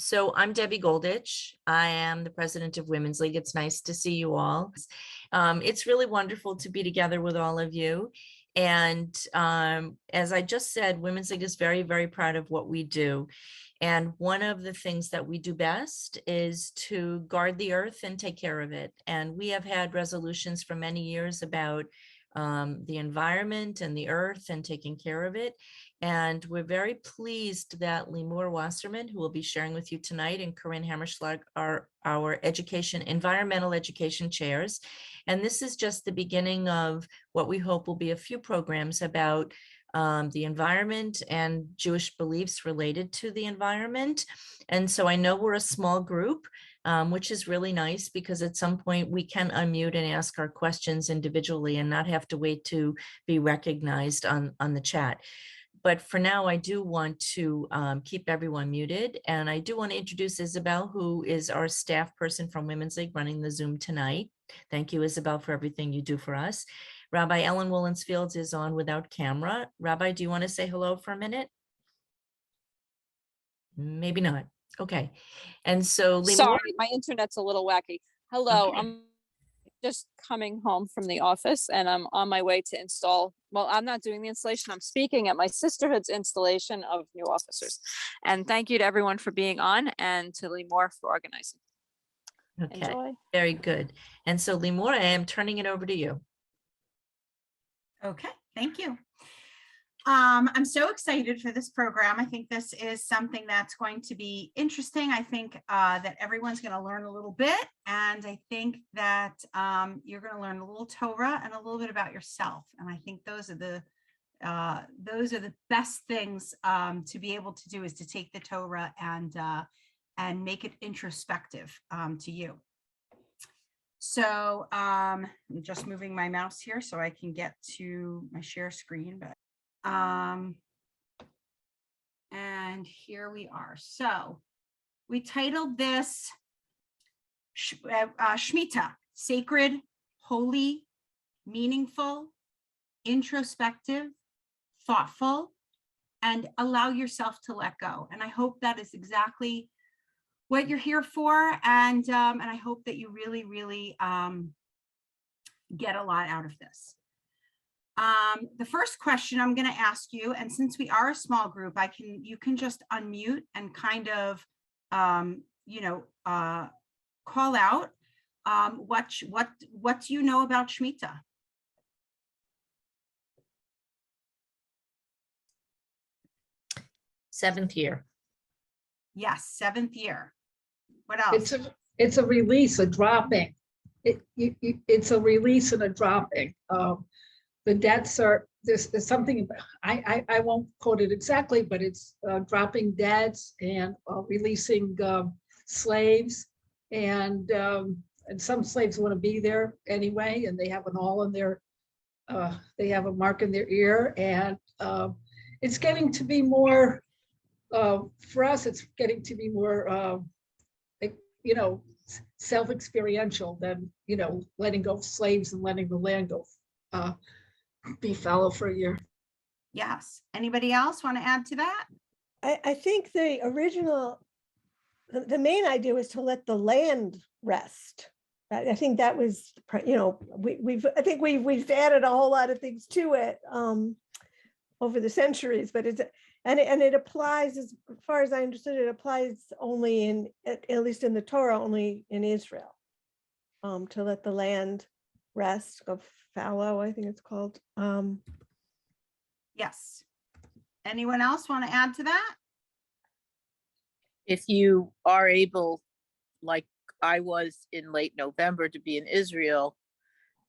So I'm Debbie Golditch. I am the president of Women's League. It's nice to see you all. It's really wonderful to be together with all of you. And as I just said, Women's League is very, very proud of what we do. And one of the things that we do best is to guard the earth and take care of it. And we have had resolutions for many years about the environment and the earth and taking care of it. And we're very pleased that Limor Wasserman, who will be sharing with you tonight, and Corinne Hammerschlag are our environmental education chairs. And this is just the beginning of what we hope will be a few programs about the environment and Jewish beliefs related to the environment. And so I know we're a small group, which is really nice because at some point we can unmute and ask our questions individually and not have to wait to be recognized on the chat. But for now, I do want to keep everyone muted. And I do want to introduce Isabel, who is our staff person from Women's League running the Zoom tonight. Thank you, Isabel, for everything you do for us. Rabbi Ellen Wollensfield is on without camera. Rabbi, do you want to say hello for a minute? Maybe not. Okay. And so, sorry, my internet's a little wacky. Hello, okay. I'm just coming home from the office and I'm on my way to install. Well, I'm not doing the installation. I'm speaking at my sisterhood's installation of new officers. And thank you to everyone for being on and to Limor for organizing. Okay, Enjoy. very good. And so, Limor, I am turning it over to you. Okay, thank you. I'm so excited for this program. I think this is something that's going to be interesting. I think that everyone's going to learn a little bit, and I think that you're going to learn a little Torah and a little bit about yourself. And I think those are the best things to be able to do, is to take the Torah and make it introspective to you. So I'm just moving my mouse here so I can get to my share screen, but and here we are. So we titled this Shmita, sacred, holy, meaningful, introspective, thoughtful, and allow yourself to let go. And I hope that is exactly what you're here for. And I hope that you really, really get a lot out of this. The first question I'm going to ask you, and since we are a small group, you can just unmute and kind of, call out what do you know about Shmita? Seventh year. Yes, 7th year. What else? It's a release, a dropping. It's a release and a dropping. The debts are, there's something, I won't quote it exactly, but it's dropping debts and releasing slaves. And some slaves want to be there anyway, and they have an awl in their, they have a mark in their ear. And it's getting to be more, for us, it's getting to be more, self-experiential than, letting go of slaves and letting the land go be fallow for a year. Yes. Anybody else want to add to that? I think the original, the main idea was to let the land rest. I think that was, I think we've added a whole lot of things to it over the centuries, but it applies, as far as I understood, it applies only at least in the Torah, only in Israel, to let the land rest, go fallow, I think it's called. Yes. Anyone else want to add to that? If you are able, like I was in late November, to be in Israel,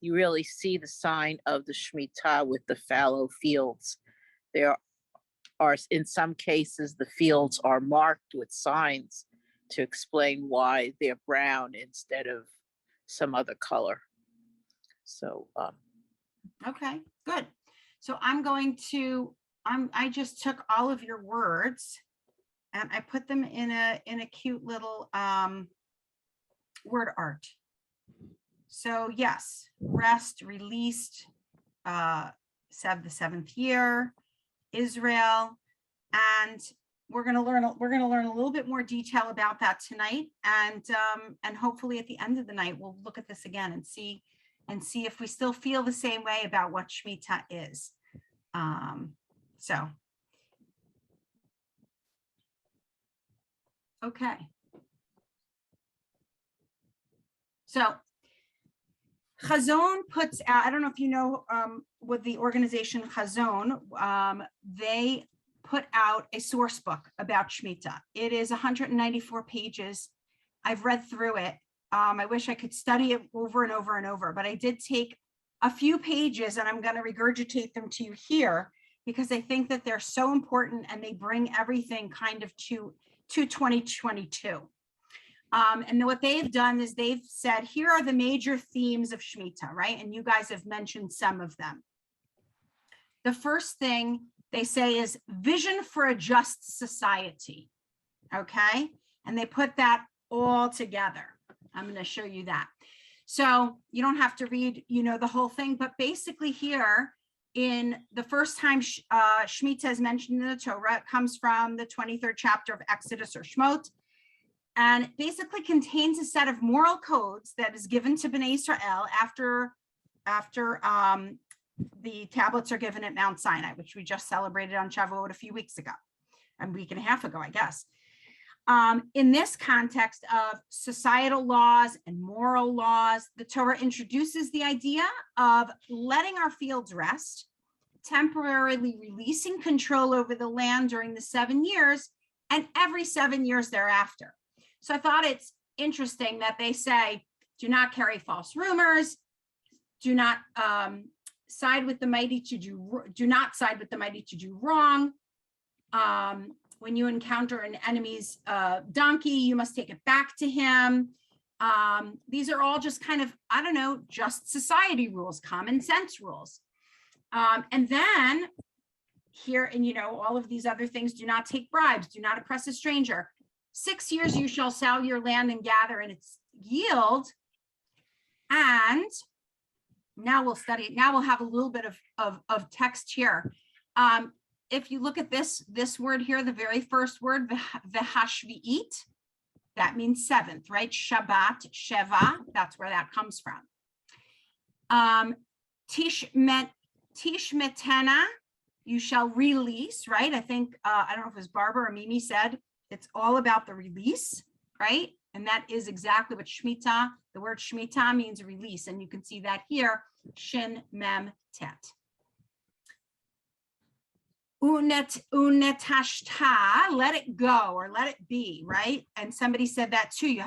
you really see the sign of the Shmita with the fallow fields. There are, in some cases, the fields are marked with signs to explain why they're brown instead of some other color. So, okay, good. So I just took all of your words and I put them in a cute little word art. So yes, rest, released, the 7th year, Israel, and we're going to learn a little bit more detail about that tonight. And hopefully at the end of the night, we'll look at this again and see if we still feel the same way about what Shmita is. So. Okay. So Chazon puts out, I don't know if you know, with the organization Chazon, they put out a source book about Shmita. It is 194 pages. I've read through it. I wish I could study it over and over and over, but I did take a few pages and I'm going to regurgitate them to you here because I think that they're so important and they bring everything kind of to 2022. And what they've done is they've said, here are the major themes of Shmita, right? And you guys have mentioned some of them. The first thing they say is vision for a just society, okay? And they put that all together. I'm going to show you that. So you don't have to read, the whole thing, but basically here in the first time Shmita is mentioned in the Torah, it comes from the 23rd chapter of Exodus or Shmot. And it basically contains a set of moral codes that is given to Bnei Israel after the tablets are given at Mount Sinai, which we just celebrated on Shavuot a few weeks ago, a week and a half ago, I guess. In this context of societal laws and moral laws, the Torah introduces the idea of letting our fields rest, temporarily releasing control over the land during the 7 years, and every 7 years thereafter. So I thought it's interesting that they say, do not carry false rumors, do not side with the mighty to do not side with the mighty to do wrong. When you encounter an enemy's donkey, you must take it back to him. These are all just kind of, I don't know, just society rules, common sense rules. And then here, and all of these other things, do not take bribes, do not oppress a stranger. 6 years you shall sow your land and gather in its yield. And now we'll study it. Now we'll have a little bit of text here. If you look at this word here, the very first word, v'hashvi'it, that means seventh, right? Shabbat, Sheva, that's where that comes from. Tishmetena, you shall release, right? I think, I don't know if it was Barbara or Mimi said, it's all about the release, right? And that is exactly what Shmita, the word Shmita means release. And you can see that here, Shin Mem Tet. Unetashta, let it go or let it be, right? And somebody said that too. You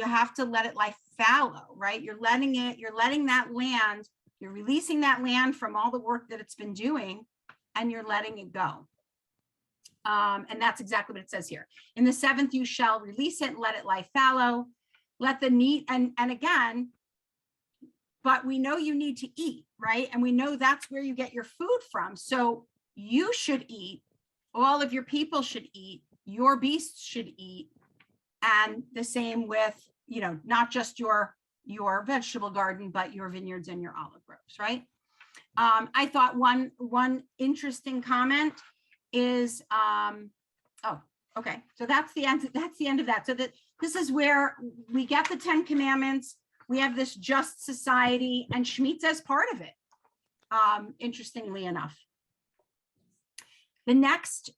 have to let it lie fallow, right? You're letting that land, you're releasing that land from all the work that it's been doing, and you're letting it go. And that's exactly what it says here. In the 7th, you shall release it and let it lie fallow. Let the need, and again, but we know you need to eat, right? And we know that's where you get your food from. So you should eat, all of your people should eat, your beasts should eat. And the same with, not just your vegetable garden, but your vineyards and your olive groves, right? I thought one interesting comment is, okay, so that's the end of that. So this is where we get the 10 commandments. We have this just society, and Shmita is part of it, interestingly enough. The next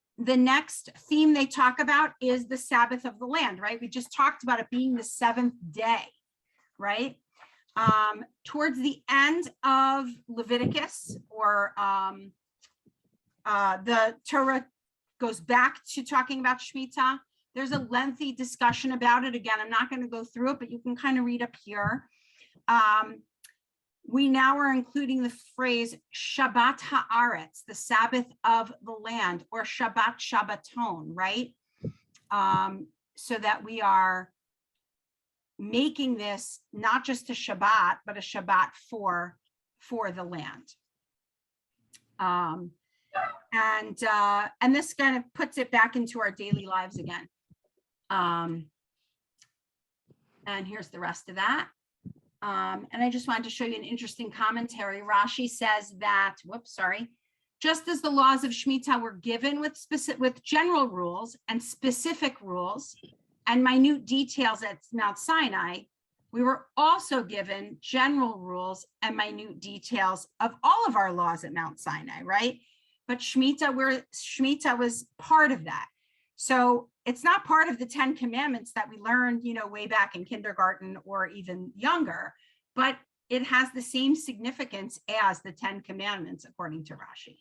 theme they talk about is the Sabbath of the land, right? We just talked about it being the 7th day, right? Towards the end of Leviticus, or the Torah goes back to talking about Shmita. There's a lengthy discussion about it. Again, I'm not going to go through it, but you can kind of read up here. We now are including the phrase Shabbat Haaretz, the Sabbath of the land, or Shabbat Shabbaton, right? So that we are making this not just a Shabbat, but a Shabbat for the land. And this kind of puts it back into our daily lives again. And here's the rest of that. And I just wanted to show you an interesting commentary. Rashi says that, just as the laws of Shmita were given with general rules and specific rules and minute details at Mount Sinai, we were also given general rules and minute details of all of our laws at Mount Sinai, right? But Shmita was part of that. So it's not part of the 10 commandments that we learned, way back in kindergarten or even younger, but it has the same significance as the 10 commandments, according to Rashi.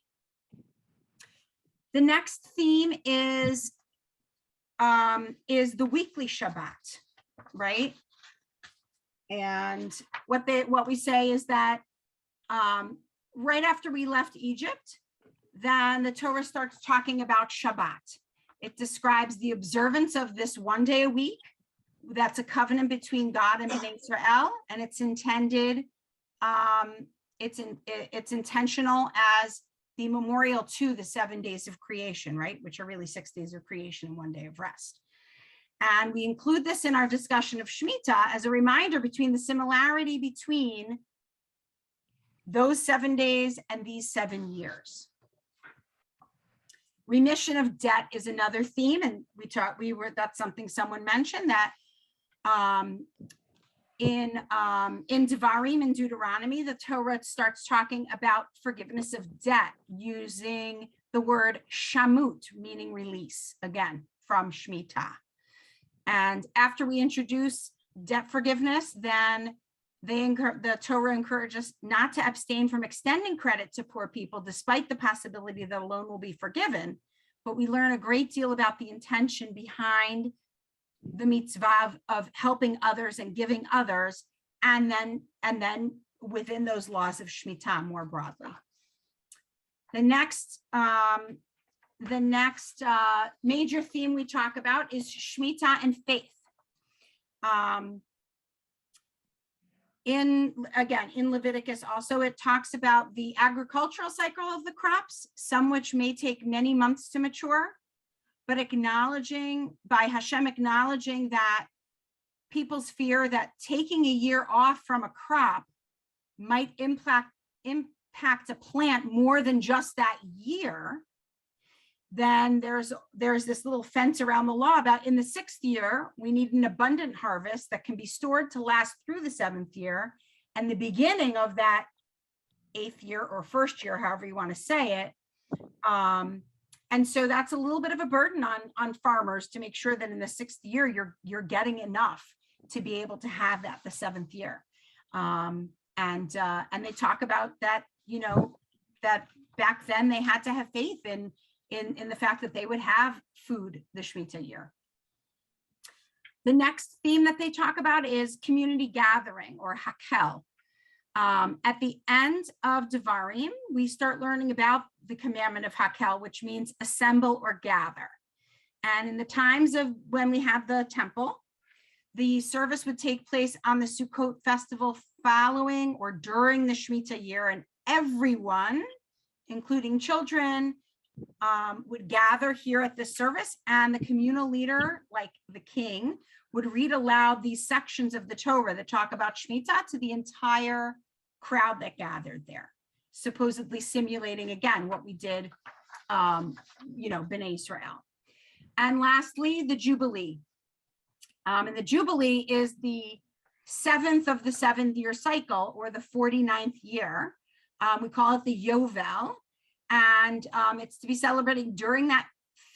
The next theme is the weekly Shabbat, right? And what we say is that right after we left Egypt, then the Torah starts talking about Shabbat. It describes the observance of this one day a week. That's a covenant between God and Bnei Israel, and it's intended. It's intentional as the memorial to the 7 days of creation, right? Which are really 6 days of creation and 1 day of rest. And we include this in our discussion of Shmita as a reminder between the similarity between those 7 days and these 7 years. Remission of debt is another theme, and that's something someone mentioned, that in Devarim, in Deuteronomy, the Torah starts talking about forgiveness of debt using the word shamut, meaning release, again, from Shmita. And after we introduce debt forgiveness, then the Torah encourages us not to abstain from extending credit to poor people, despite the possibility that a loan will be forgiven. But we learn a great deal about the intention behind the mitzvah of helping others and giving others, and then within those laws of Shmita more broadly. The next major theme we talk about is Shmita and faith. In Leviticus also, it talks about the agricultural cycle of the crops, some which may take many months to mature, but Hashem acknowledging that people's fear that taking a year off from a crop might impact a plant more than just that year. Then there's this little fence around the law about in the 6th year, we need an abundant harvest that can be stored to last through the 7th year, and the beginning of that 8th year or 1st year, however you want to say it. And so that's a little bit of a burden on farmers to make sure that in the 6th year, you're getting enough to be able to have that the 7th year. And they talk about that, that back then they had to have faith in the fact that they would have food the Shemitah year. The next theme that they talk about is community gathering, or hakel. At the end of Devarim, we start learning about the commandment of hakel, which means assemble or gather. And in the times of when we have the temple, the service would take place on the Sukkot festival following or during the Shemitah year, and everyone, including children, would gather here at this service, and the communal leader, like the king, would read aloud these sections of the Torah that talk about Shemitah to the entire crowd that gathered there, supposedly simulating again what we did, Bnei Israel. And lastly, the Jubilee. And the Jubilee is the 7th of the 7-year cycle, or the 49th year. We call it the Yovel. And it's to be celebrated during that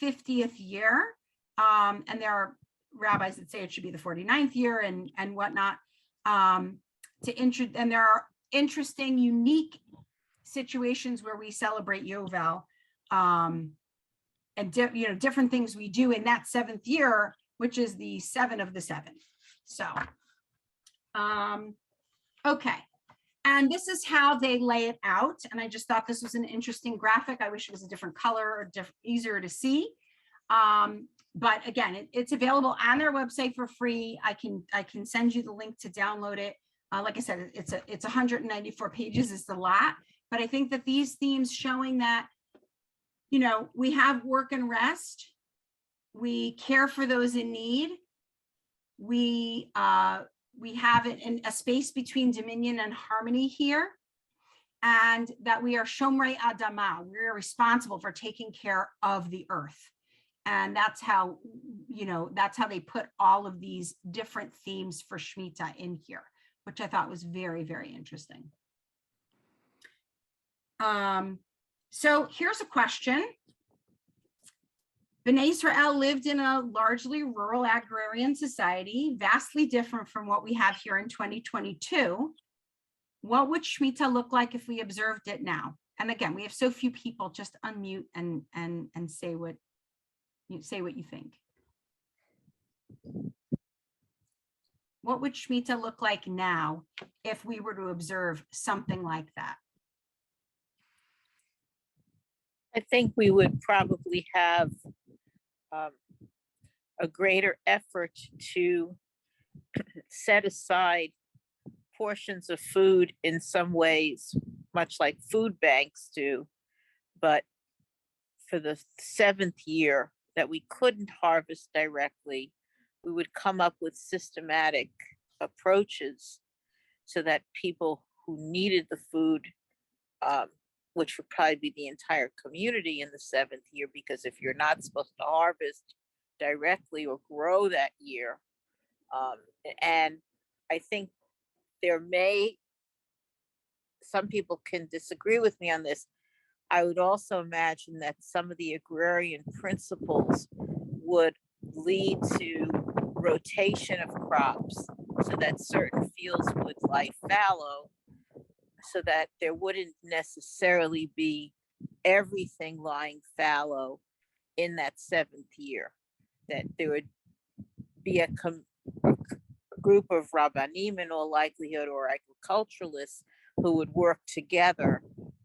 50th year. And there are rabbis that say it should be the 49th year and whatnot. And there are interesting, unique situations where we celebrate Yovel, and different things we do in that 7th year, which is the 7 of the 7. So, okay. And this is how they lay it out. And I just thought this was an interesting graphic. I wish it was a different color or easier to see. But again, it's available on their website for free. I can send you the link to download it. Like I said, it's 194 pages. It's a lot. But I think that these themes showing that, we have work and rest. We care for those in need. We have it in a space between dominion and harmony here. and that we are Shomrei Adama. We are responsible for taking care of the earth. And that's how, that's how they put all of these different themes for Shmita in here, which I thought was very, very interesting. So here's a question. Bnei Israel lived in a largely rural agrarian society, vastly different from what we have here in 2022. What would Shmita look like if we observed it now? And again, we have so few people, just unmute and say what you think. What would Shmita look like now if we were to observe something like that? I think we would probably have a greater effort to set aside portions of food in some ways, much like food banks do. But for the 7th year that we couldn't harvest directly, we would come up with systematic approaches so that people who needed the food, which would probably be the entire community in the 7th year, because if you're not supposed to harvest directly or grow that year, and I think some people can disagree with me on this. I would also imagine that some of the agrarian principles would lead to rotation of crops so that certain fields would lie fallow, so that there wouldn't necessarily be everything lying fallow in that 7th year, that there would be a group of rabbanim in all likelihood, or agriculturalists, who would work together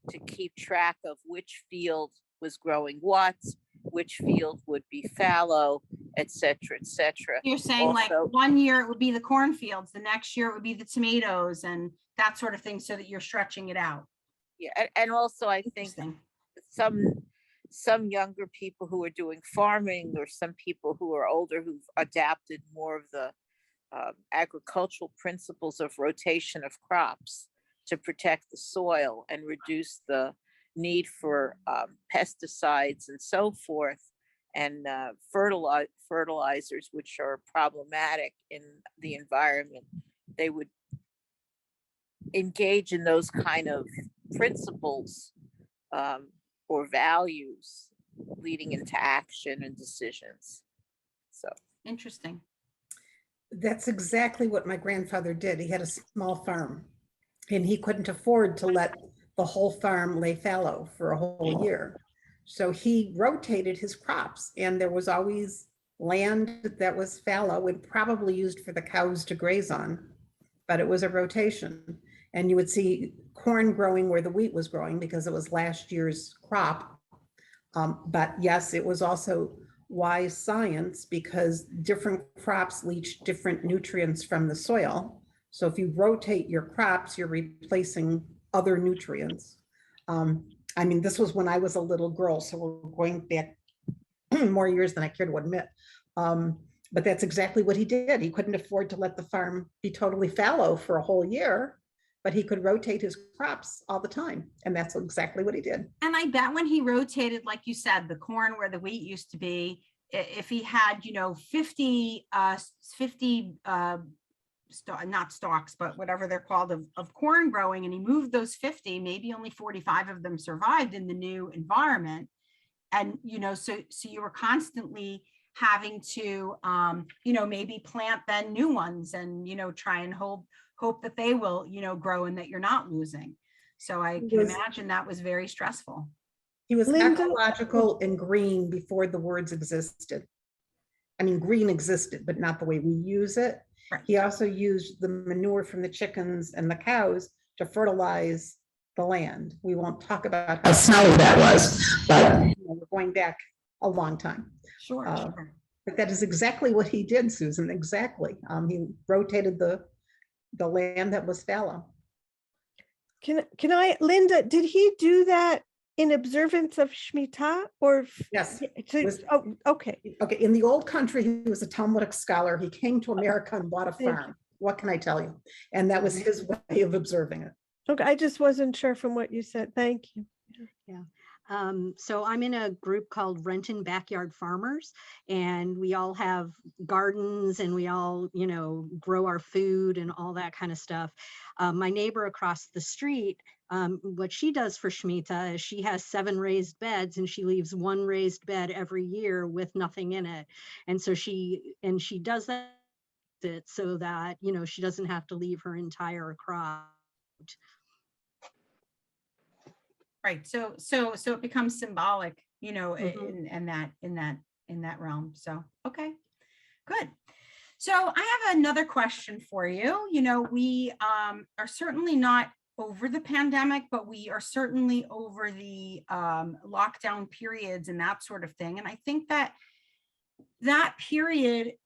to keep track of which field was growing what, which field would be fallow, et cetera, et cetera. You're saying like Also, one year it would be the cornfields, the next year it would be the tomatoes and that sort of thing, so that you're stretching it out. yeah, and also I think Interesting. some younger people who are doing farming, or some people who are older who've adapted more of the agricultural principles of rotation of crops to protect the soil and reduce the need for pesticides and so forth, and fertilizers, which are problematic in the environment. They would engage in those kind of principles or values leading into action and decisions. So Interesting. That's exactly what my grandfather did. He had a small farm and he couldn't afford to let the whole farm lay fallow for a whole year. So he rotated his crops, and there was always land that was fallow and probably used for the cows to graze on, but it was a rotation. And you would see corn growing where the wheat was growing because it was last year's crop. But yes, it was also wise science because different crops leach different nutrients from the soil. So if you rotate your crops, you're replacing other nutrients. I mean, this was when I was a little girl, so we're going back more years than I care to admit. But that's exactly what he did. He couldn't afford to let the farm be totally fallow for a whole year, but he could rotate his crops all the time. And that's exactly what he did. And I bet when he rotated, like you said, the corn where the wheat used to be, if he had, 50 not stalks, but whatever they're called of corn growing, and he moved those 50, maybe only 45 of them survived in the new environment. And, so you were constantly having to, maybe plant then new ones and, try and hope that they will, grow and that you're not losing. So I can imagine that was very stressful. He was Linda- ecological and green before the words existed. I mean, green existed, but not the way we use it. Right. He also used the manure from the chickens and the cows to fertilize the land. We won't talk about how smelly that was, but we're going back a long time. Sure. But that is exactly what he did, Susan, exactly. He rotated the land that was fallow. Can I, Linda, did he do that in observance of Shmita or? Yes. Oh, okay. Okay, in the old country, he was a Talmudic scholar. He came to America and bought a farm. What can I tell you? And that was his way of observing it. Okay, I just wasn't sure from what you said. Thank you. So I'm in a group called Renton Backyard Farmers, and we all have gardens and we all, grow our food and all that kind of stuff. My neighbor across the street, what she does for Shmita is she has 7 raised beds, and she leaves 1 raised bed every year with nothing in it. And so she does that so that, she doesn't have to leave her entire crop. Right. So it becomes symbolic, Mhm. in that realm. So, okay, good. So I have another question for you. We are certainly not over the pandemic, but we are certainly over the lockdown periods and that sort of thing. And I think that period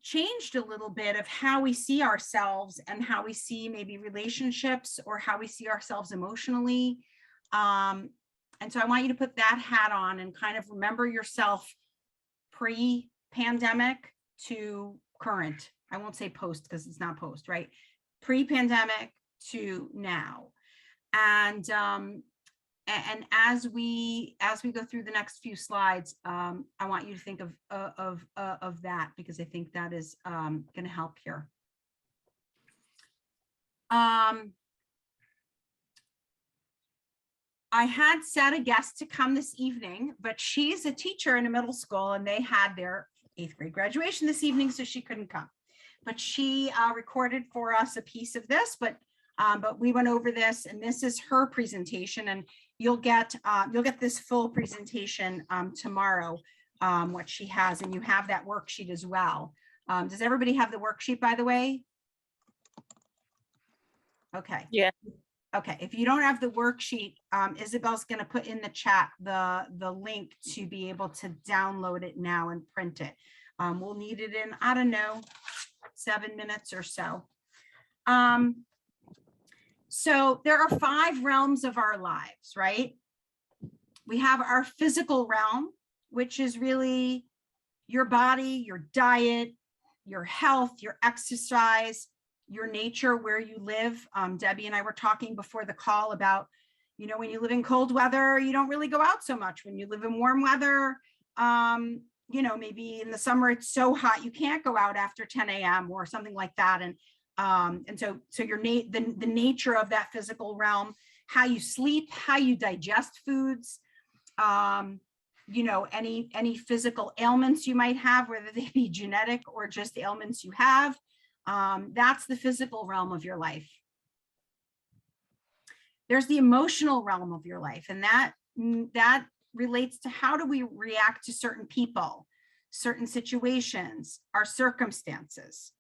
changed a little bit of how we see ourselves and how we see maybe relationships or how we see ourselves emotionally. And so I want you to put that hat on and kind of remember yourself pre-pandemic to current. I won't say post because it's not post, right? Pre-pandemic to now. And as we go through the next few slides, I want you to think of that, because I think that is going to help here. I had set a guest to come this evening, but she's a teacher in a middle school and they had their 8th grade graduation this evening, so she couldn't come. But she recorded for us a piece of this, but we went over this, and this is her presentation, and you'll get this full presentation tomorrow, what she has, and you have that worksheet as well. Does everybody have the worksheet, by the way? Okay. Yeah. Okay, if you don't have the worksheet, Isabel's going to put in the chat the link to be able to download it now and print it. We'll need it in, I don't know, 7 minutes or so. So there are 5 realms of our lives, right? We have our physical realm, which is really your body, your diet, your health, your exercise, your nature, where you live. Debbie and I were talking before the call about, when you live in cold weather, you don't really go out so much. When you live in warm weather, maybe in the summer, it's so hot, you can't go out after 10 a.m. or something like that. And so your the nature of that physical realm, how you sleep, how you digest foods, any physical ailments you might have, whether they be genetic or just ailments you have. That's the physical realm of your life. There's the emotional realm of your life, and that relates to how do we react to certain people, certain situations, our circumstances,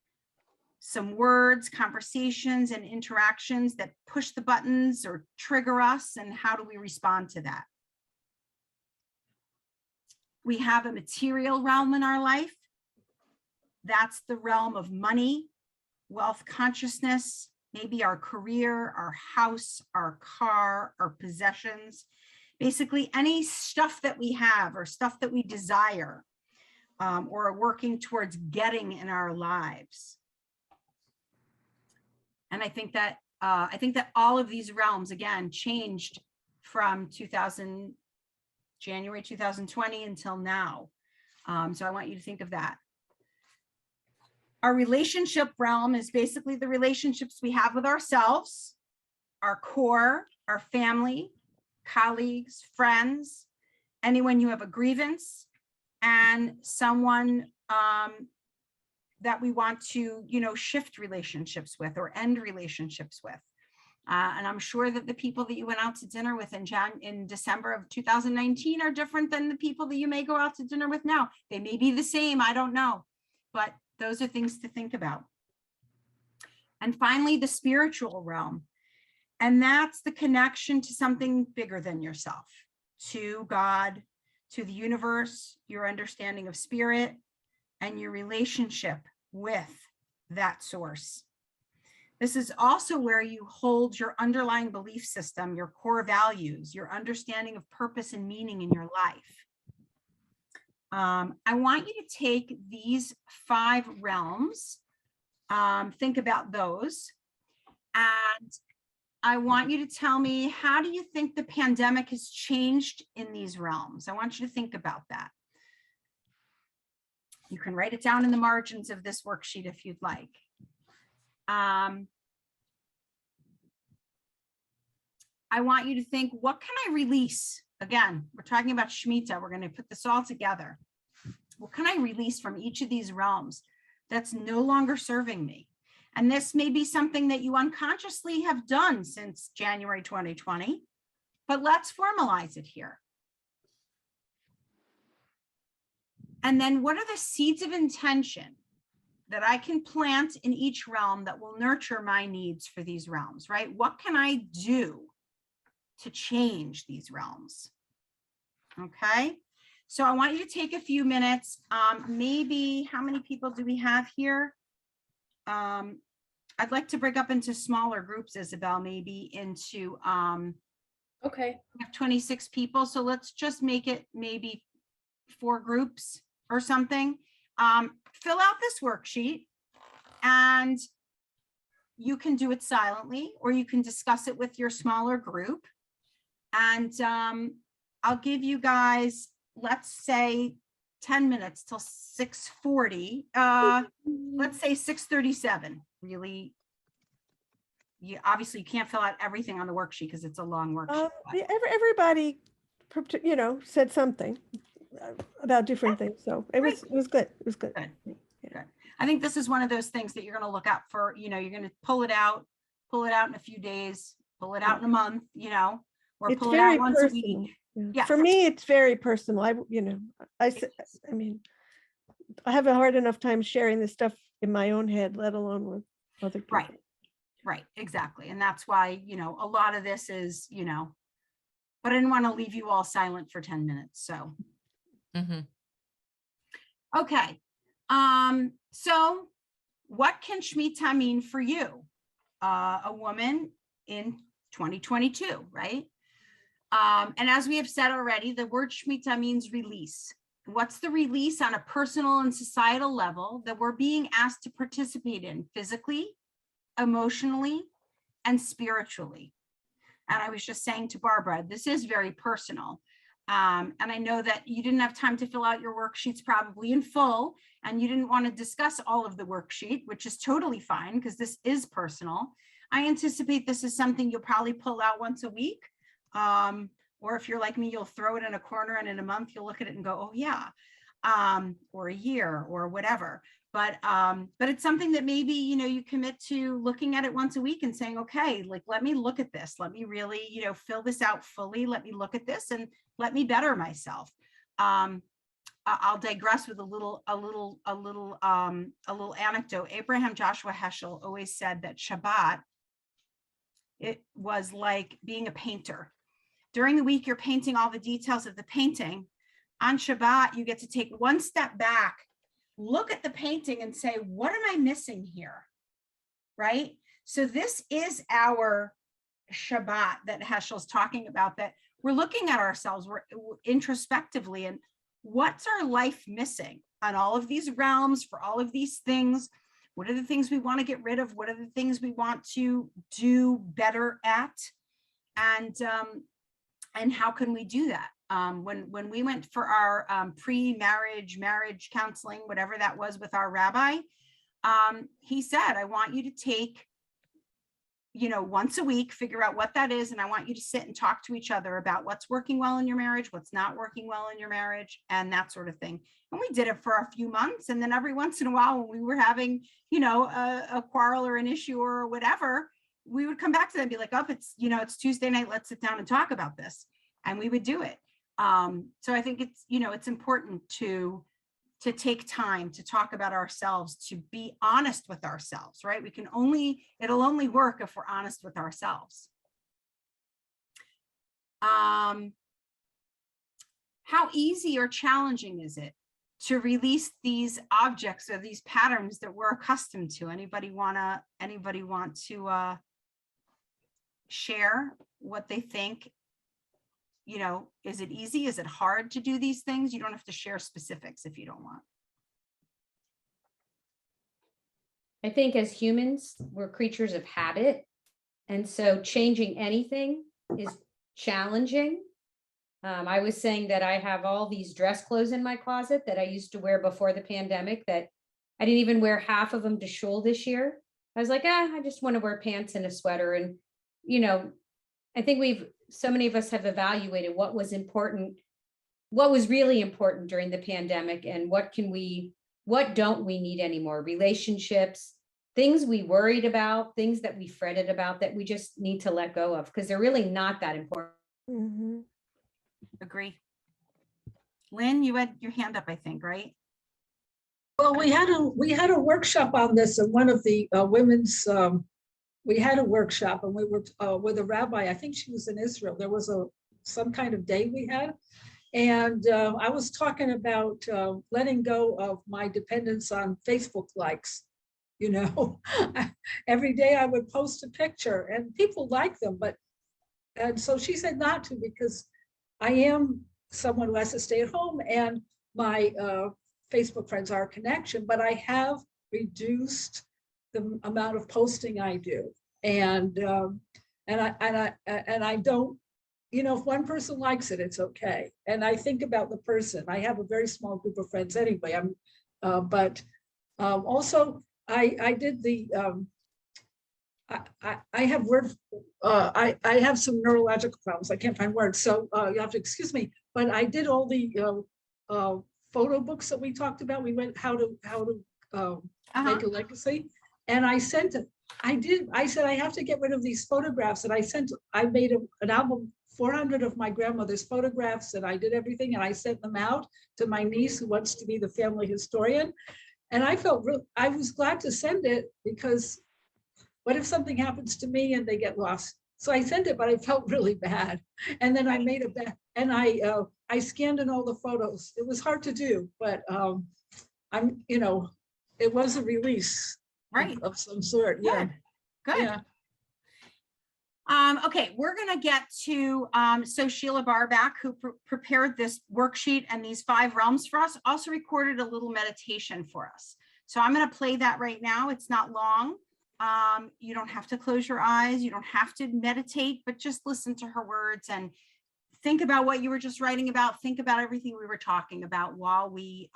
some words, conversations, and interactions that push the buttons or trigger us, and how do we respond to that? We have a material realm in our life. That's the realm of money, wealth consciousness, maybe our career, our house, our car, our possessions, basically any stuff that we have or stuff that we desire or are working towards getting in our lives. And I think that all of these realms, again, changed from January 2020 until now. So I want you to think of that. Our relationship realm is basically the relationships we have with ourselves, our core, our family, colleagues, friends, anyone you have a grievance, and someone that we want to, shift relationships with or end relationships with. And I'm sure that the people that you went out to dinner with in December of 2019 are different than the people that you may go out to dinner with now. They may be the same, I don't know, but those are things to think about. And finally, the spiritual realm. And that's the connection to something bigger than yourself, to God, to the universe, your understanding of spirit, and your relationship with that source. This is also where you hold your underlying belief system, your core values, your understanding of purpose and meaning in your life. I want you to take these 5 realms, think about those, and I want you to tell me, how do you think the pandemic has changed in these realms? I want you to think about that. You can write it down in the margins of this worksheet if you'd like. I want you to think, what can I release? Again, we're talking about Shmita. We're going to put this all together. What can I release from each of these realms that's no longer serving me? And this may be something that you unconsciously have done since January 2020, but let's formalize it here. And then what are the seeds of intention that I can plant in each realm that will nurture my needs for these realms, right? What can I do to change these realms? Okay, so I want you to take a few minutes. Maybe, how many people do we have here? I'd like to break up into smaller groups, Isabel, maybe into, Okay. we have 26 people, so let's just make it maybe 4 groups or something. Fill out this worksheet and you can do it silently, or you can discuss it with your smaller group. And I'll give you guys, let's say 10 minutes till 6:40. Let's say 6:37. Really, you obviously can't fill out everything on the worksheet because it's a long worksheet. but- Yeah, everybody, said something about different things. So it was good. It was good. Good. Good. I think this is one of those things that you're going to look out for, you're going to pull it out in a few days, pull it out in a month, or It's pull it very out once a personal. week. Yeah. Yeah. For me, it's very personal. I mean, I have a hard enough time sharing this stuff in my own head, let alone with other people. Right. Right, exactly. And that's why, a lot of this is, but I didn't want to leave you all silent for 10 minutes. So, Mhm. okay. So what can Shmita mean for you? A woman in 2022, right? And as we have said already, the word Shmita means release. What's the release on a personal and societal level that we're being asked to participate in physically, emotionally, and spiritually? And I was just saying to Barbara, this is very personal. And I know that you didn't have time to fill out your worksheets probably in full, and you didn't want to discuss all of the worksheet, which is totally fine because this is personal. I anticipate this is something you'll probably pull out once a week. Or if you're like me, you'll throw it in a corner and in a month, you'll look at it and go, oh yeah, or a year or whatever. But it's something that maybe, you commit to looking at it once a week and saying, okay, like, let me look at this. Let me really, fill this out fully. Let me look at this and let me better myself. I'll digress with a little anecdote. Abraham Joshua Heschel always said that Shabbat, it was like being a painter. During the week, you're painting all the details of the painting. On Shabbat, you get to take one step back, look at the painting and say, what am I missing here? Right? So this is our Shabbat that Heschel's talking about, that we're looking at ourselves, we're introspectively, and what's our life missing on all of these realms for all of these things? What are the things we want to get rid of? What are the things we want to do better at? And how can we do that? When we went for our pre-marriage, marriage counseling, whatever that was with our rabbi, he said, I want you to take, once a week, figure out what that is. And I want you to sit and talk to each other about what's working well in your marriage, what's not working well in your marriage, and that sort of thing. And we did it for a few months. And then every once in a while, when we were having, a quarrel or an issue or whatever, we would come back to them and be like, oh, it's Tuesday night, let's sit down and talk about this. And we would do it. So I think it's, it's important to take time to talk about ourselves, to be honest with ourselves, right? It'll only work if we're honest with ourselves. How easy or challenging is it to release these objects or these patterns that we're accustomed to? Anybody want to share what they think? Is it easy? Is it hard to do these things? You don't have to share specifics if you don't want. I think as humans, we're creatures of habit. And so changing anything is challenging. I was saying that I have all these dress clothes in my closet that I used to wear before the pandemic that I didn't even wear half of them to shul this year. I was like, I just want to wear pants and a sweater. And, I think so many of us have evaluated what was important, what was really important during the pandemic, and what don't we need anymore? Relationships, things we worried about, things that we fretted about that we just need to let go of because they're really not that important. Mhm. Agree. Lynn, you had your hand up, I think, right? Well, we had a workshop on this and one of the women's, we had a workshop and we were with a rabbi. I think she was in Israel. There was some kind of day we had. And I was talking about letting go of my dependence on Facebook likes. Every day I would post a picture and people like them, and so she said not to because I am someone who has to stay at home and my Facebook friends are a connection, but I have reduced the amount of posting I do. And I don't, if one person likes it, it's okay. And I think about the person. I have a very small group of friends anyway. But also I did the I have I have some neurological problems. I can't find words, so you have to excuse me. But I did all the photo books that we talked about. We went how to make a legacy, and I sent it. I said I have to get rid of these photographs, and I made an album, 400 of my grandmother's photographs, and I did everything, and I sent them out to my niece who wants to be the family historian. And I was glad to send it because what if something happens to me and they get lost? So I sent it, but I felt really bad. And then I made and I scanned in all the photos. It was hard to do, but it was a release, right, of some sort. Yeah. Good. Yeah. Okay, we're going to get to so Sheila Barback, who prepared this worksheet and these 5 realms for us, also recorded a little meditation for us. So I'm going to play that right now. It's not long. You don't have to close your eyes. You don't have to meditate, but just listen to her words and think about what you were just writing about. Think about everything we were talking about while we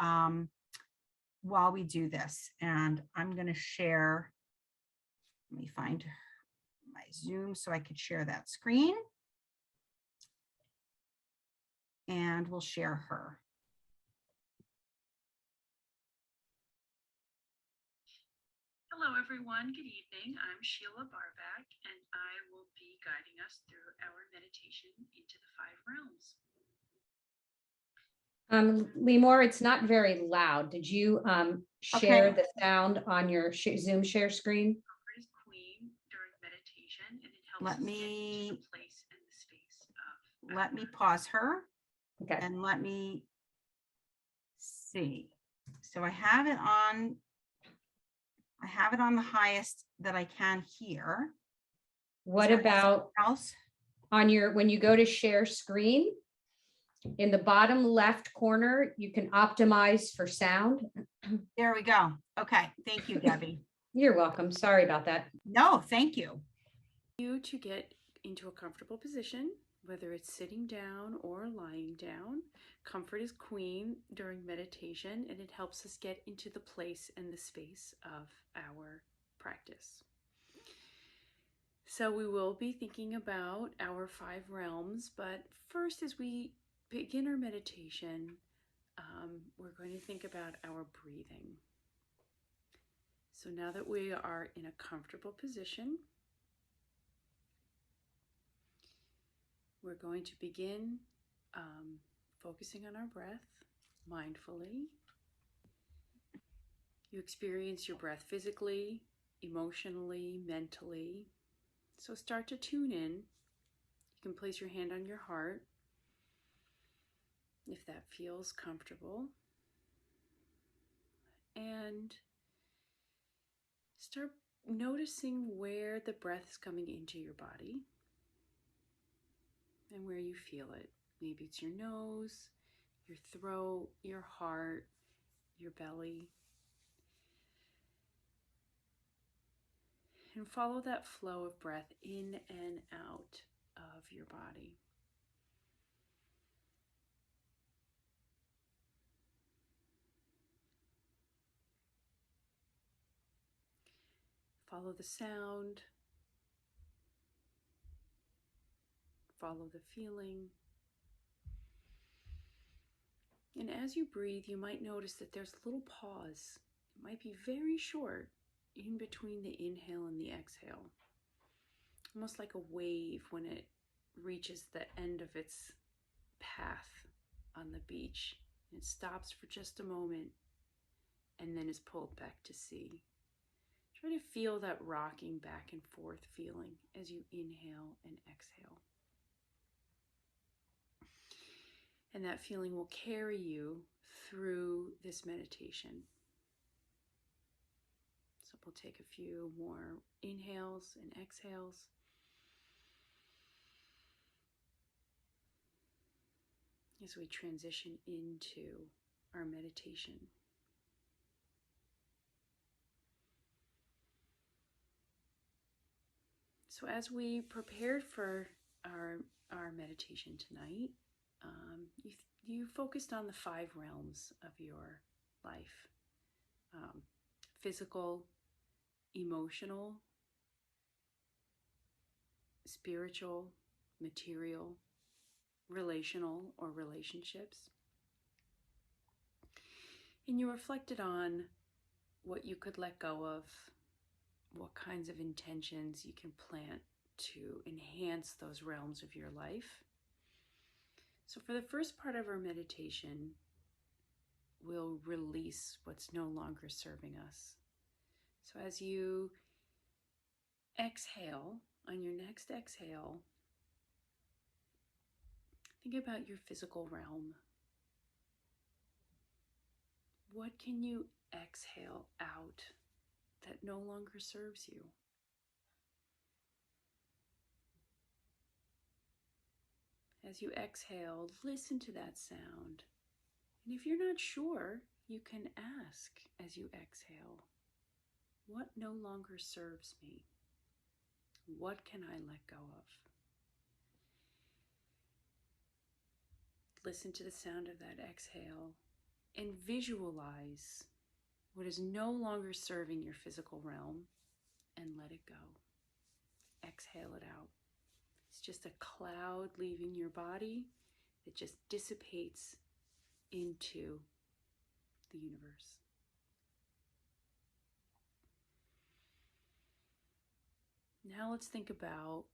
do this. And I'm going to share. Let me find my Zoom so I could share that screen. And we'll share her. Hello, everyone. Good evening. I'm Sheila Barback, and I will be guiding us through our meditation into the 5 realms. Limor, it's not very loud. Did you share Okay. the sound on your Zoom share screen? Comfort is queen during meditation, and it helps Let us get me- into the place and the space of Let me pause her. Okay. And let me see. So I have it on the highest that I can here. What Is there about else? on when you go to share screen, in the bottom left corner, you can optimize for sound. There we go. Okay. Thank you, Debbie. You're welcome. Sorry about that. No, thank you. you to get into a comfortable position, whether it's sitting down or lying down. Comfort is queen during meditation, and it helps us get into the place and the space of our practice. So we will be thinking about our 5 realms, but first, as we begin our meditation, we're going to think about our breathing. So now that we are in a comfortable position, we're going to begin focusing on our breath mindfully. You experience your breath physically, emotionally, mentally. So start to tune in. You can place your hand on your heart if that feels comfortable. And start noticing where the breath is coming into your body and where you feel it. Maybe it's your nose, your throat, your heart, your belly. And follow that flow of breath in and out of your body. Follow the sound. Follow the feeling. And as you breathe, you might notice that there's a little pause. It might be very short in between the inhale and the exhale. Almost like a wave when it reaches the end of its path on the beach. It stops for just a moment and then is pulled back to sea. Try to feel that rocking back and forth feeling as you inhale and exhale. And that feeling will carry you through this meditation. So we'll take a few more inhales and exhales. As we transition into our meditation. So as we prepared for our meditation tonight, you focused on the 5 realms of your life. Physical, emotional, spiritual, material, relational, or relationships. And you reflected on what you could let go of, what kinds of intentions you can plant to enhance those realms of your life. So for the first part of our meditation, we'll release what's no longer serving us. So as you exhale, on your next exhale, think about your physical realm. What can you exhale out that no longer serves you? As you exhale, listen to that sound. And if you're not sure, you can ask as you exhale, what no longer serves me? What can I let go of? Listen to the sound of that exhale and visualize what is no longer serving your physical realm and let it go. Exhale it out. It's just a cloud leaving your body that just dissipates into the universe. Now let's think about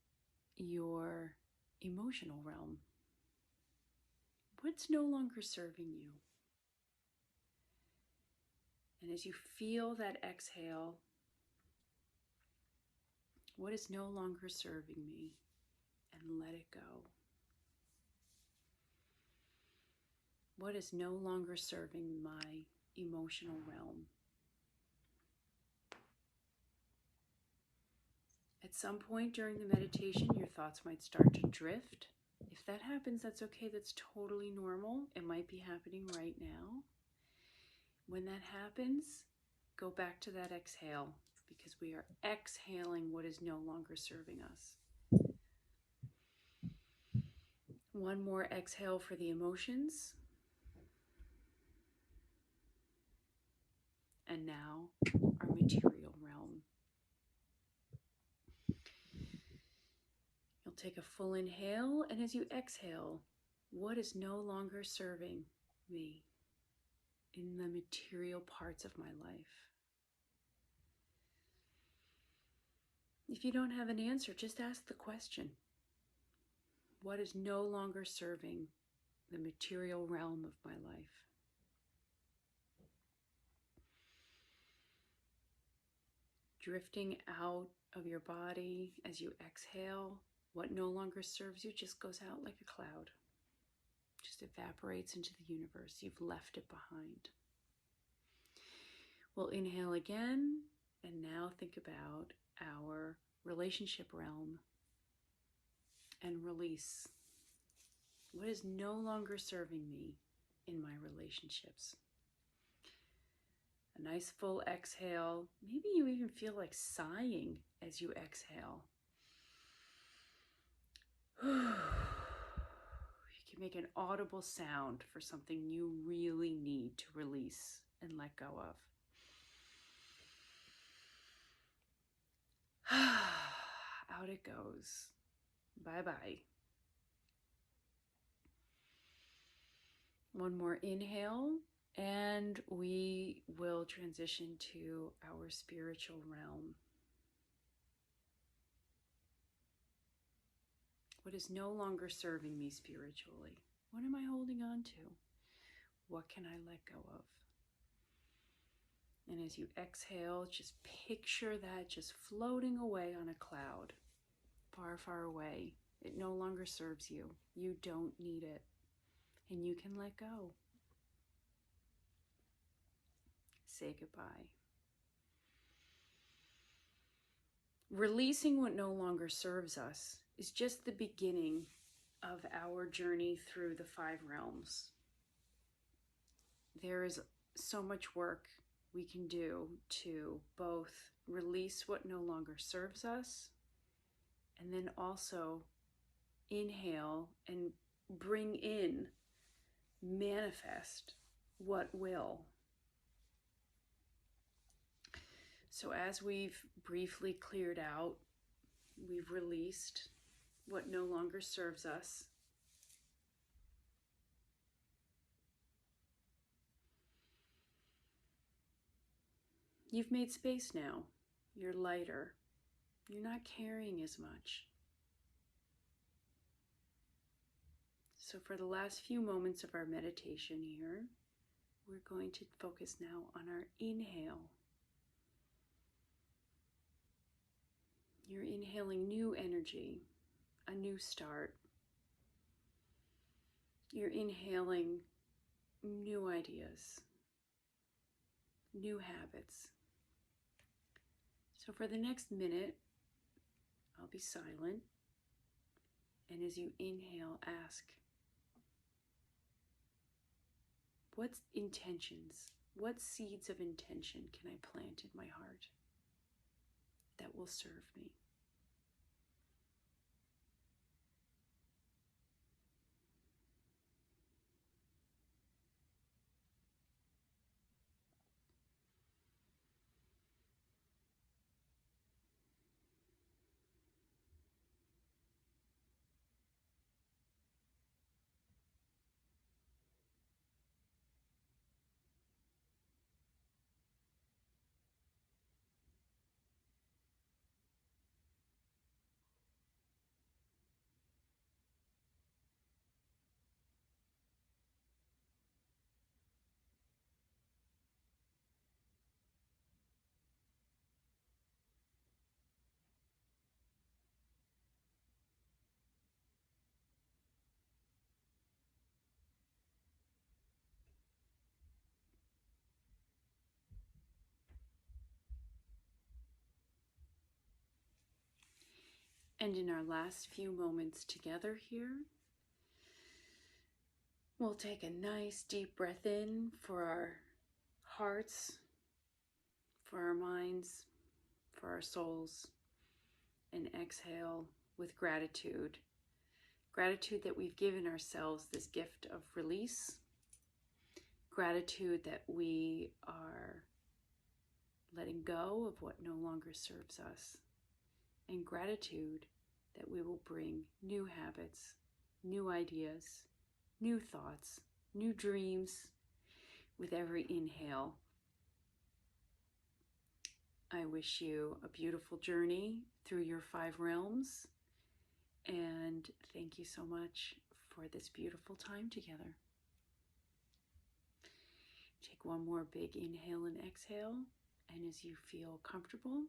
your emotional realm. What's no longer serving you? And as you feel that exhale, what is no longer serving me? And let it go. What is no longer serving my emotional realm? At some point during the meditation, your thoughts might start to drift. If that happens, that's okay. That's totally normal. It might be happening right now. When that happens, go back to that exhale because we are exhaling what is no longer serving us. One more exhale for the emotions. And now our material realm. You'll take a full inhale, and as you exhale, what is no longer serving me in the material parts of my life? If you don't have an answer, just ask the question. What is no longer serving the material realm of my life? Drifting out of your body as you exhale, what no longer serves you just goes out like a cloud. Just evaporates into the universe. You've left it behind. We'll inhale again, and now think about our relationship realm and release. What is no longer serving me in my relationships? A nice full exhale. Maybe you even feel like sighing as you exhale. You can make an audible sound for something you really need to release and let go of. Out it goes. Bye-bye. One more inhale, and we will transition to our spiritual realm. What is no longer serving me spiritually? What am I holding on to? What can I let go of? And as you exhale, just picture that just floating away on a cloud, far, far away. It no longer serves you. You don't need it. And you can let go. Say goodbye. Releasing what no longer serves us is just the beginning of our journey through the 5 realms. There is so much work we can do to both release what no longer serves us and then also inhale and bring in, manifest what will. So as we've briefly cleared out, we've released what no longer serves us. You've made space now. You're lighter. You're not carrying as much. So for the last few moments of our meditation here, we're going to focus now on our inhale. You're inhaling new energy, a new start. You're inhaling new ideas, new habits. So for the next minute, I'll be silent. And as you inhale, ask, what intentions, what seeds of intention can I plant in my heart that will serve me? And in our last few moments together here, we'll take a nice deep breath in for our hearts, for our minds, for our souls, and exhale with gratitude. Gratitude that we've given ourselves this gift of release. Gratitude that we are letting go of what no longer serves us. And gratitude that we will bring new habits, new ideas, new thoughts, new dreams with every inhale. I wish you a beautiful journey through your 5 realms, and thank you so much for this beautiful time together. Take one more big inhale and exhale, and as you feel comfortable,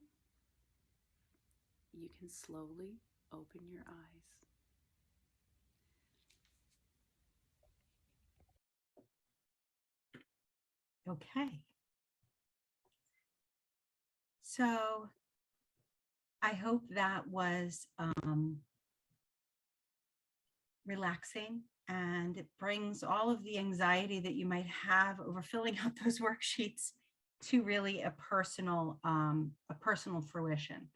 you can slowly open your eyes. Okay. So I hope that was relaxing, and it brings all of the anxiety that you might have over filling out those worksheets to really a personal fruition.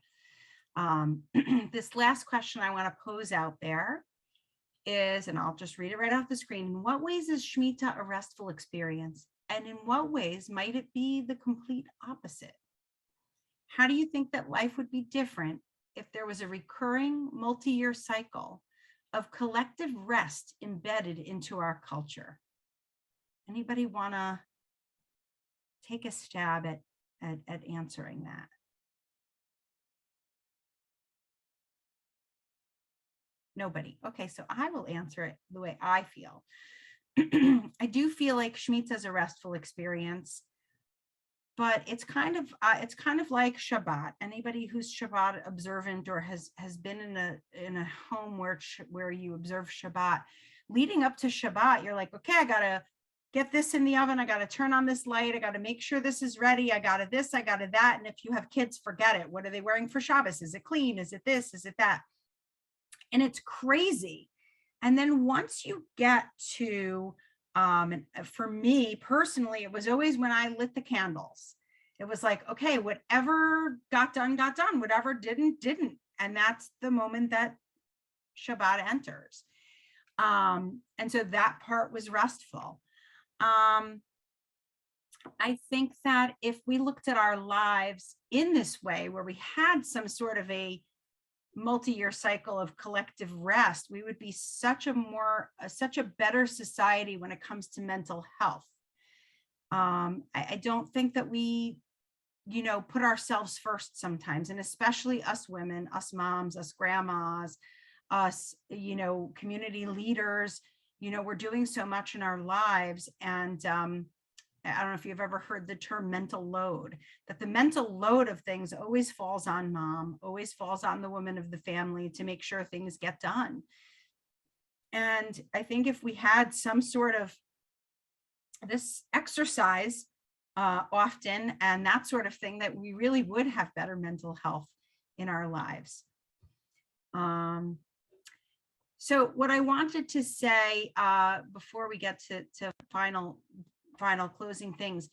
This last question I want to pose out there is, and I'll just read it right off the screen. In what ways is Shmita a restful experience? And in what ways might it be the complete opposite? How do you think that life would be different if there was a recurring multi-year cycle of collective rest embedded into our culture? Anybody want to take a stab at answering that? Nobody. Okay, so I will answer it the way I feel. I do feel like Shemitah is a restful experience, but it's kind of like Shabbat. Anybody who's Shabbat observant or has been in a home where you observe Shabbat, leading up to Shabbat, you're like, okay, I gotta get this in the oven, I gotta turn on this light, I gotta make sure this is ready, I gotta this, I gotta that. And if you have kids, forget it. What are they wearing for Shabbos? Is it clean? Is it this? Is it that? And it's crazy. And then once you get to, for me personally, it was always when I lit the candles. It was like, okay, whatever got done, whatever didn't. And that's the moment that Shabbat enters. And so that part was restful. I think that if we looked at our lives in this way, where we had some sort of a multi-year cycle of collective rest, we would be such a better society when it comes to mental health. I don't think that we, put ourselves first sometimes, and especially us women, us moms, us grandmas, us, community leaders, we're doing so much in our lives. And I don't know if you've ever heard the term mental load, that the mental load of things always falls on mom, always falls on the woman of the family to make sure things get done. And I think if we had some sort of this exercise often and that sort of thing, that we really would have better mental health in our lives. So what I wanted to say before we get to final closing things,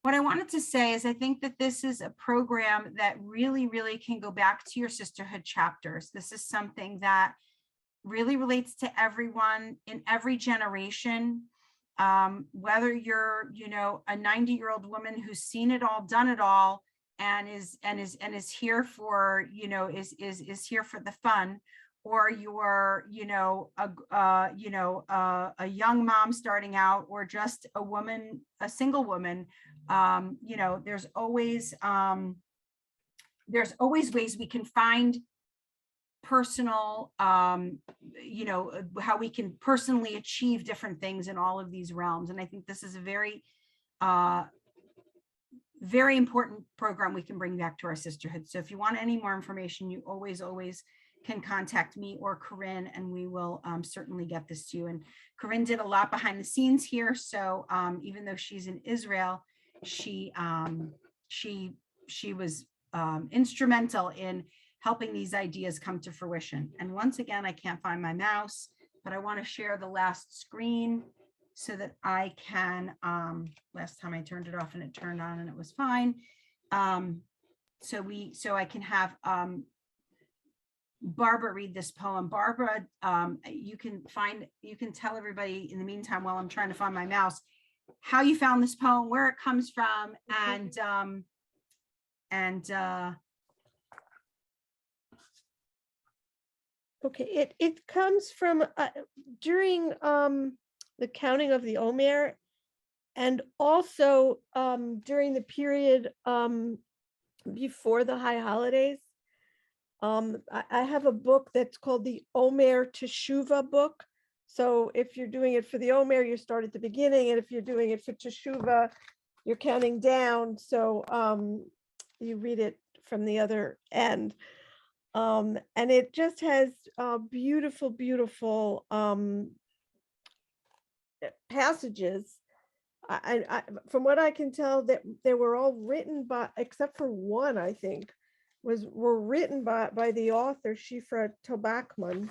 what I wanted to say is I think that this is a program that really, really can go back to your sisterhood chapters. This is something that really relates to everyone in every generation, whether you're, a 90-year-old woman who's seen it all, done it all, and is here for, is here for the fun, or you're, a young mom starting out, or just a woman, a single woman, there's always ways we can find personal, how we can personally achieve different things in all of these realms. And I think this is a very, very important program we can bring back to our sisterhood. So if you want any more information, you always can contact me or Corinne, and we will certainly get this to you. And Corinne did a lot behind the scenes here. So even though she's in Israel, she was instrumental in helping these ideas come to fruition. And once again, I can't find my mouse, but I want to share the last screen so that I can, last time I turned it off and it turned on and it was fine. So I can have Barbara read this poem. Barbara, you can tell everybody in the meantime, while I'm trying to find my mouse, how you found this poem, where it comes from, and okay, it comes from during the counting of the Omer, and also during the period before the high holidays. I have a book that's called the Omer Teshuvah book. So if you're doing it for the Omer, you start at the beginning, and if you're doing it for Teshuvah, you're counting down. So you read it from the other end. And it just has beautiful, beautiful passages. I from what I can tell, that they were all written by, except for one, I think, were written by the author Shifra Tobacman.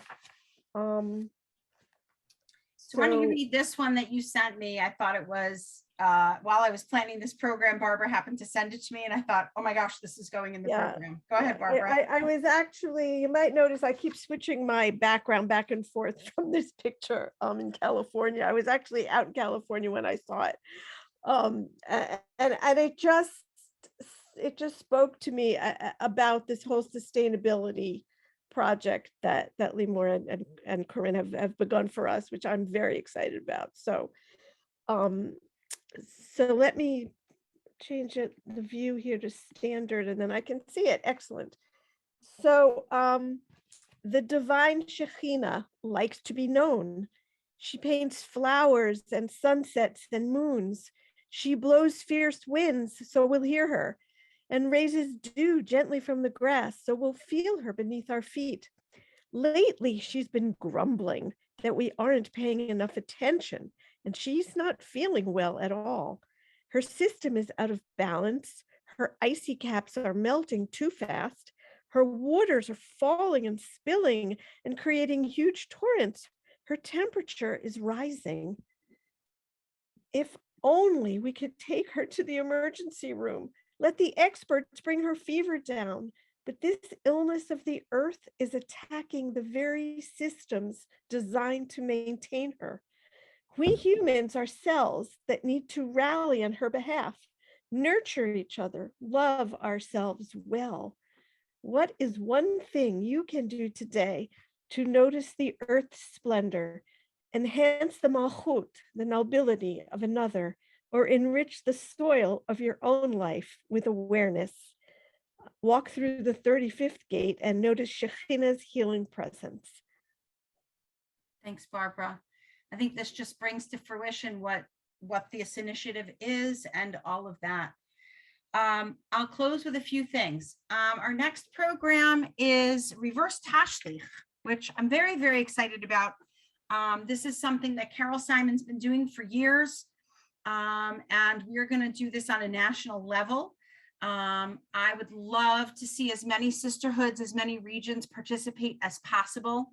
So why don't you read this one that you sent me? I thought it was while I was planning this program, Barbara happened to send it to me and I thought, oh my gosh, this is going in the Yeah. program. Go ahead, Yeah, Barbara. I was actually, you might notice I keep switching my background back and forth from this picture in California. I was actually out in California when I saw it. And it just spoke to me about this whole sustainability project that Limor and Corinne have begun for us, which I'm very excited about. So let me change the view here to standard and then I can see it. Excellent. So the divine Shekhinah likes to be known. She paints flowers and sunsets and moons. She blows fierce winds, so we'll hear her, and raises dew gently from the grass, so we'll feel her beneath our feet. Lately, she's been grumbling that we aren't paying enough attention, and she's not feeling well at all. Her system is out of balance. Her icy caps are melting too fast. Her waters are falling and spilling and creating huge torrents. Her temperature is rising. If only we could take her to the emergency room. Let the experts bring her fever down. But this illness of the earth is attacking the very systems designed to maintain her. We humans are cells that need to rally on her behalf, nurture each other, love ourselves well. What is one thing you can do today to notice the earth's splendor, enhance the malchut, the nobility of another, or enrich the soil of your own life with awareness? Walk through the 35th gate and notice Shekhinah's healing presence. Thanks, Barbara. I think this just brings to fruition what this initiative is and all of that. I'll close with a few things. Our next program is Reverse Tashlich, which I'm very, very excited about. This is something that Carol Simon's been doing for years, and we're going to do this on a national level. I would love to see as many sisterhoods, as many regions participate as possible.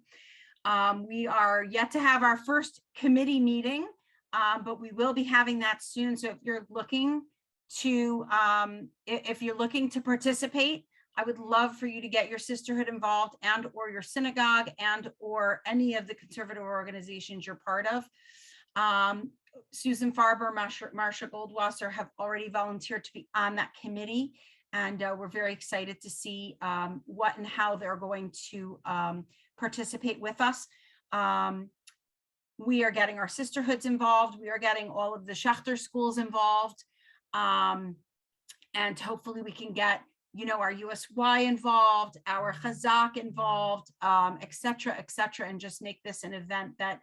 We are yet to have our first committee meeting, but we will be having that soon. So if you're looking to participate, I would love for you to get your sisterhood involved and or your synagogue and or any of the conservative organizations you're part of. Susan Farber, Marsha Goldwasser have already volunteered to be on that committee. And we're very excited to see what and how they're going to participate with us. We are getting our sisterhoods involved. We are getting all of the Schechter schools involved. And hopefully we can get, our USY involved, our Chazak involved, et cetera, and just make this an event that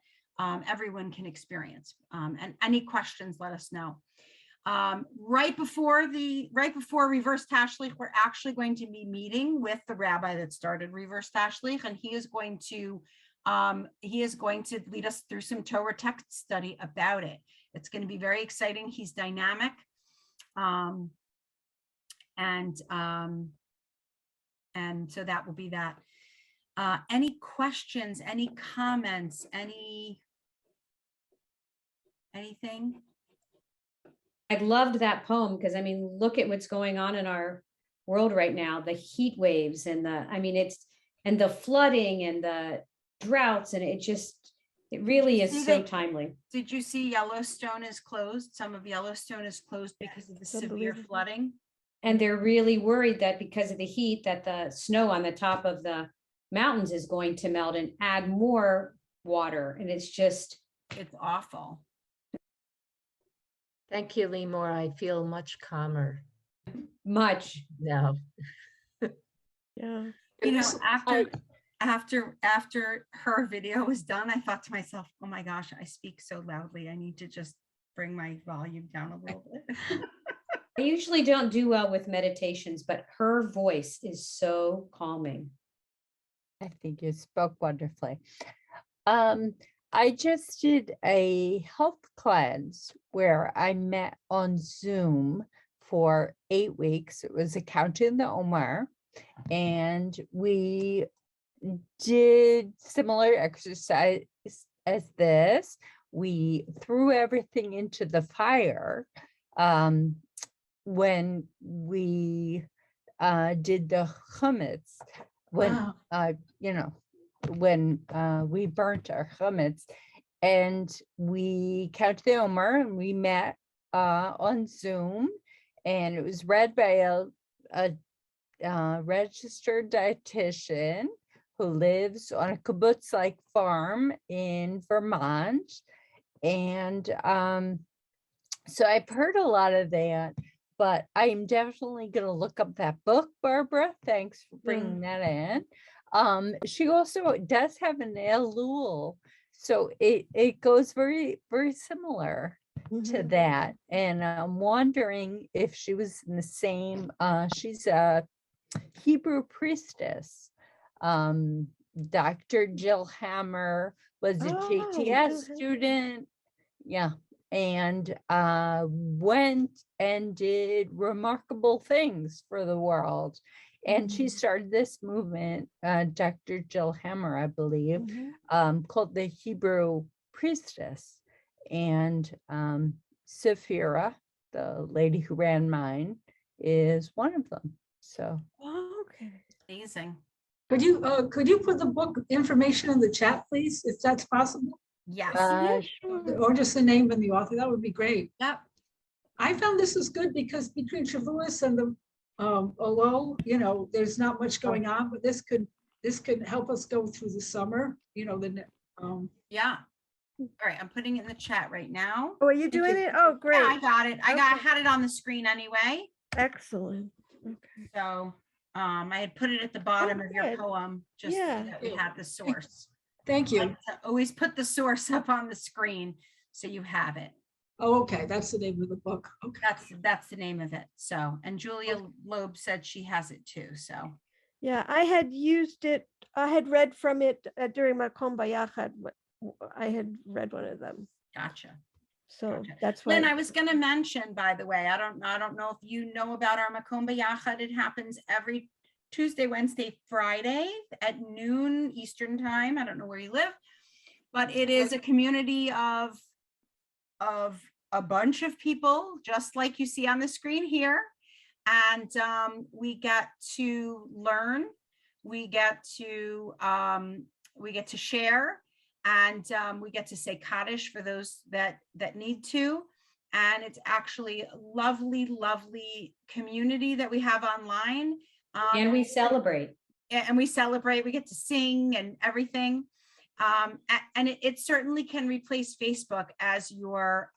everyone can experience. And any questions, let us know. Right before Reverse Tashlich, we're actually going to be meeting with the rabbi that started Reverse Tashlich, and he is going to lead us through some Torah text study about it. It's going to be very exciting. He's dynamic. And so that will be that. Any questions, any comments, anything? I loved that poem because look at what's going on in our world right now, the heat waves and and the flooding and the droughts, and it really is so timely. Did you see Yellowstone is closed? Some of Yellowstone is closed because of the severe flooding. And they're really worried that because of the heat, that the snow on the top of the mountains is going to melt and add more water. And it's awful. Thank you, Limor. I feel much calmer. Much. now. Yeah. After her video was done, I thought to myself, oh my gosh, I speak so loudly. I need to just bring my volume down a little bit. I usually don't do well with meditations, but her voice is so calming. I think you spoke wonderfully. I just did a health cleanse where I met on Zoom for 8 weeks. It was a Count in the Omer, and we did similar exercise as this. we threw everything into the fire when we did the chametz, when Wow. when we burnt our chametz, and we counted the Omer, and we met on Zoom, and it was read by a registered dietitian who lives on a kibbutz-like farm in Vermont. And so I've heard a lot of that, but I'm definitely going to look up that book, Barbara. Thanks for bringing that in. She also does have an Elul, so it goes very, very similar to that. And I'm wondering if she was in the same, she's a Hebrew priestess. Dr. Jill Hammer was a JTS student. Yeah. And went and did remarkable things for the world. And she started this movement, Dr. Jill Hammer, I believe, called the Hebrew Priestess. And Sapphira, the lady who ran mine, is one of them. So Okay. Amazing. Could you put the book information in the chat, please, if that's possible? Yes. Yeah, sure. Or just the name and the author, that would be great. Yep. I found this is good because between Shavuos and the Elul, there's not much going on, but this could help us go through the summer, Yeah. All right, I'm putting it in the chat right now. Oh, are you doing it? Oh, great. Yeah, I got it. I Okay. had it on the screen anyway. Excellent. Okay. So I had put it at the bottom of your good. poem just so Yeah. that we had the source. Thank I you. like to always put the source up on the screen so you have it. Oh, okay, that's the name of the book. Okay. That's the name of it. So, and Julia Loeb said she has it too. So Yeah, I had used it. I had read from it during my Makom Bayachad. I had read one of them. gotcha. So Gotcha. that's why. Lynn, I was going to mention, by the way, I don't know if you know about our Makom Bayachad. It happens every Tuesday, Wednesday, Friday at noon Eastern time. I don't know where you live, but it is a community of a bunch of people, just like you see on the screen here. And we get to learn, we get to share, and we get to say Kaddish for those that need to. And it's actually a lovely, lovely community that we have online. And we celebrate. And we celebrate, we get to sing and everything. And it certainly can replace Facebook as your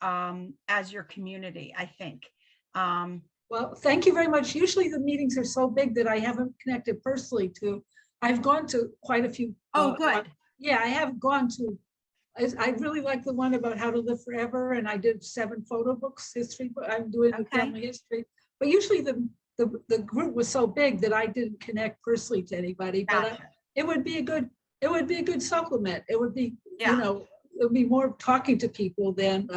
community, I think. Well, thank you very much. Usually the meetings are so big that I haven't connected personally to. I've gone to quite a few. Oh, good. Yeah, I have gone to. I really like the one about how to live forever, and I did 7 photo books, history. I'm doing the family history, but usually the group was so big that I didn't connect personally to anybody. But it would be a good supplement. It would be, it would be more talking to people than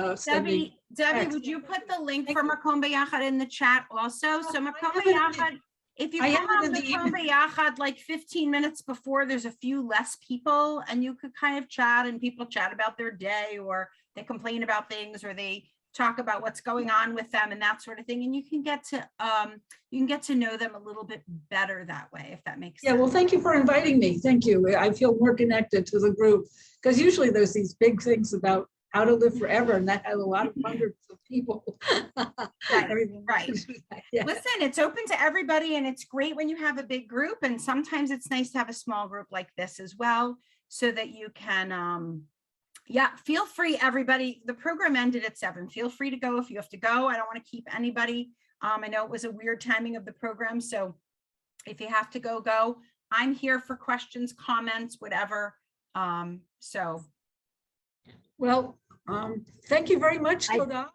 Debbie, would you put the link for Makom Bayachad in the chat also? So Makom Bayachad, if you come on Makom Bayachad like 15 minutes before, there's a few less people, and you could kind of chat, and people chat about their day, or they complain about things, or they talk about what's going on with them and that sort of thing. And you can get to know them a little bit better that way, if that makes sense. Yeah, well, thank you for inviting me. Thank you. I feel more connected to the group, because usually there's these big things about how to live forever, and that has a lot of hundreds of people. Right. Yeah. Listen, it's open to everybody, and it's great when you have a big group, and sometimes it's nice to have a small group like this as well, so that you can feel free, everybody. The program ended at 7. Feel free to go if you have to go. I don't want to keep anybody. I know it was a weird timing of the program, so if you have to go. I'm here for questions, comments, whatever. Well, thank you very much, Toda.